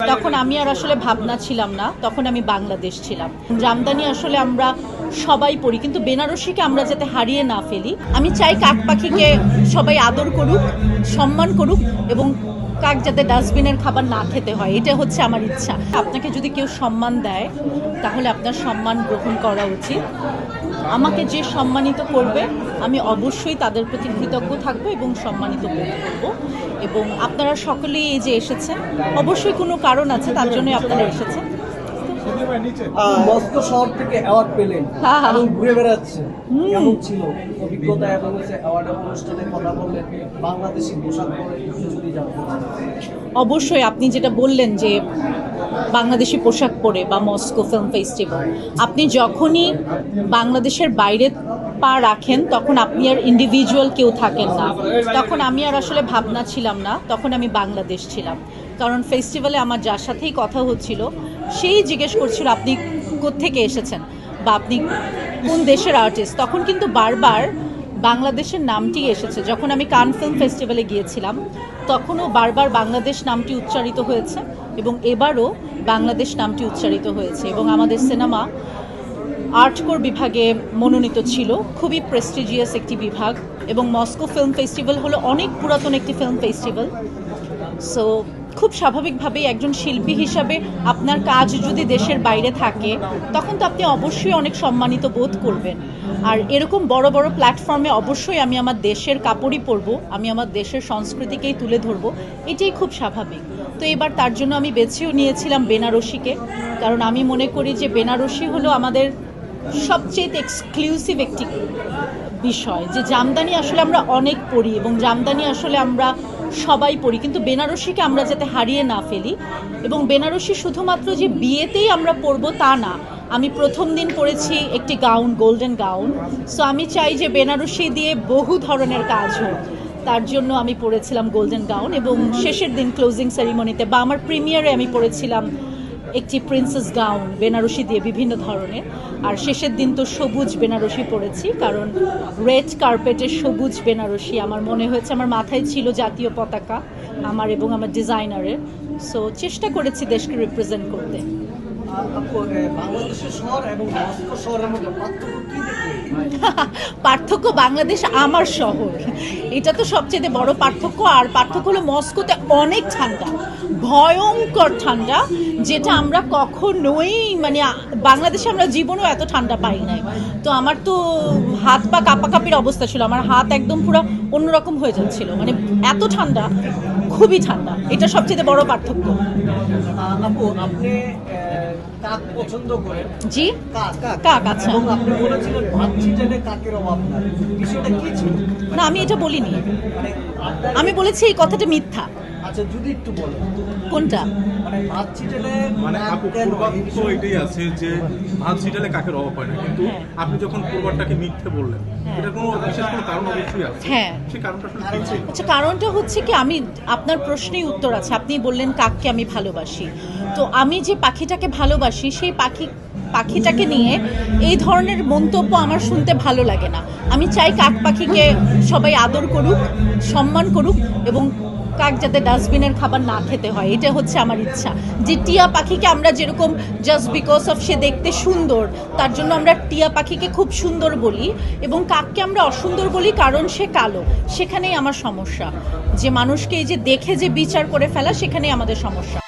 তখন আমি আর আসলে ভাবনা ছিলাম না, তখন আমি বাংলাদেশ ছিলাম। জামদানি আসলে আমরা সবাই পড়ি, কিন্তু বেনারসিকে আমরা যাতে হারিয়ে না ফেলি। আমি চাই কাক পাখিকে সবাই আদর করুক, সম্মান করুক, এবং কাক যাতে ডাস্টবিনের খাবার না খেতে হয়, এটা হচ্ছে আমার ইচ্ছা। আপনাকে যদি কেউ সম্মান দেয় তাহলে আপনার সম্মান গ্রহণ করা উচিত। আমাকে যে সম্মানিত করবে আমি অবশ্যই তাদের প্রতি কৃতজ্ঞ থাকবো এবং সম্মানিত বোধ করব। এবং আপনারা সকলেই এই যে এসেছেন, অবশ্যই কোনো কারণ আছে, তার জন্যই আপনারা এসেছেন। মস্কো শহর থেকে অ্যাওয়ার্ড পেলেন এবং ঘুরে বেড়াচ্ছেন, কেমন ছিল অভিজ্ঞতা? এবং অ্যাওয়ার্ড অনুষ্ঠানে কথা বললেন, বাংলাদেশি পোশাক পরে যদি জানতে চান। অবশ্যই আপনি যেটা বললেন যে বাংলাদেশি পোশাক পরে বা মস্কো ফিল্ম ফেস্টিভ্যাল, আপনি যখনই বাংলাদেশের বাইরে পা রাখেন তখন আপনি আর ইন্ডিভিজুয়াল কেউ থাকেন না। তখন আমি আর আসলে ভাবনা ছিলাম না, তখন আমি বাংলাদেশ ছিলাম। কারণ ফেস্টিভ্যালে আমার যার সাথেই কথা হচ্ছিল সেই জিজ্ঞেস করছিল আপনি কোত্থেকে এসেছেন বা আপনি কোন দেশের আর্টিস্ট। তখন কিন্তু বারবার বাংলাদেশের নামটি এসেছে। যখন আমি কান ফিল্ম ফেস্টিভ্যালে গিয়েছিলাম তখনও বারবার বাংলাদেশ নামটি উচ্চারিত হয়েছে এবং এবারও বাংলাদেশ নামটি উচ্চারিত হয়েছে। এবং আমাদের সিনেমা আর্টকোর বিভাগে মনোনীত ছিল, খুবই প্রেস্টিজিয়াস একটি বিভাগ। এবং মস্কো ফিল্ম ফেস্টিভ্যাল হলো অনেক পুরাতন একটি ফিল্ম ফেস্টিভ্যাল। সো খুব স্বাভাবিকভাবেই একজন শিল্পী হিসাবে আপনার কাজ যদি দেশের বাইরে থাকে তখন তো আপনি অবশ্যই অনেক সম্মানিত বোধ করবেন। আর এরকম বড় বড় প্ল্যাটফর্মে অবশ্যই আমি আমার দেশের কাপড়ই পরবো, আমি আমার দেশের সংস্কৃতিকেই তুলে ধরবো, এটাই খুব স্বাভাবিক। তো এবার তার জন্য আমি বেছেও নিয়েছিলাম বেনারসিকে, কারণ আমি মনে করি যে বেনারসি হলো আমাদের সবচেয়ে এক্সক্লুসিভ একটি বিষয়। যে জামদানি আসলে আমরা অনেক পড়ি এবং জামদানি আসলে আমরা সবাই পড়ি, কিন্তু বেনারসিকে আমরা যাতে হারিয়ে না ফেলি। এবং বেনারসি শুধুমাত্র যে বিয়েতেই আমরা পরবো তা না। আমি প্রথম দিন পরেছি একটি গাউন, গোল্ডেন গাউন। সো আমি চাই যে বেনারসি দিয়ে বহু ধরনের কাজ হোক, তার জন্য আমি পরেছিলাম গোল্ডেন গাউন। এবং শেষের দিন ক্লোজিং সেরিমনিতে বা আমার প্রিমিয়ারে আমি পরেছিলাম একটি প্রিন্সেস গাউন বেনারসি দিয়ে বিভিন্ন ধরনের। আর শেষের দিন তো সবুজ বেনারসি পরেছি, কারণ রেড কার্পেটের সবুজ বেনারসি আমার মনে হয়েছে, আমার মাথায় ছিল জাতীয় পতাকা আমার এবং আমার ডিজাইনারের। সো চেষ্টা করেছি দেশকে রিপ্রেজেন্ট করতে। বাংলাদেশের শহর এবং মস্কো শহরের মধ্যে পার্থক্য কি দেখলেন? পার্থক্য বাংলাদেশ আমার শহর, এটা তো সবচেয়ে বড় পার্থক্য। আর পার্থক্য হলো মস্কোতে অনেক ঠান্ডা, ভয়ঙ্কর ঠান্ডা, যেটা আমরা কখনোই মানে বাংলাদেশে আমরা জীবনেও এত ঠান্ডা পাই নাই। তো আমার তো হাত পা কাঁপাকাঁপির অবস্থা ছিল, আমার হাত একদম পুরো অন্যরকম হয়ে যাচ্ছিল, মানে এত ঠান্ডা, খুবই ঠান্ডা। এটা সবচেয়ে বড় পার্থক্য। আপু, আপনি কাক পছন্দ করেন? জি, কাক। আচ্ছা, এবং আপনি বলেছিলেন ভাত ছিটালে কাকের অভাব নাই, বিষয়টা কি ছিল? না আমি এটা বলিনি, মানে আমি বলেছি এই কথাটা মিথ্যা। আচ্ছা, যদি একটু বলেন কোনটা? মানে ভাত ছিটালে মানে আপু পূর্বাভাস এটাই আছে যে ভাত ছিটালে কাকের অভাব হয় না, কিন্তু হ্যাঁ। আপনি যখন পূর্বাটাকে মিথ্যে বললেন, এটা কোনো বিশেষ কোনো কারণ অবশ্যই আছে। হ্যাঁ। সেই কারণটা আসলে কি ছিল? আচ্ছা, কারণটা হচ্ছে কি, আমি আপনার প্রশ্নেই উত্তর আছে। আপনি বললেন কাককে আমি ভালোবাসি, তো আমি যে পাখিটাকে ভালোবাসি সেই পাখিটাকে নিয়ে এই ধরনের মন্তব্য আমার শুনতে ভালো লাগে না। আমি চাই কাক পাখিকে সবাই আদর করুক, সম্মান করুক, এবং কাক যাতে ডাস্টবিনের খাবার না খেতে হয়, এটা হচ্ছে আমার ইচ্ছা। যে টিয়া পাখিকে আমরা যেরকম জাস্ট বিকজ অফ সে দেখতে সুন্দর তার জন্য আমরা টিয়া পাখিকে খুব সুন্দর বলি, এবং কাককে আমরা অসুন্দর বলি কারণ সে কালো, সেখানেই আমার সমস্যা। যে মানুষকে এই যে দেখে যে বিচার করে ফেলা, সেখানেই আমাদের সমস্যা।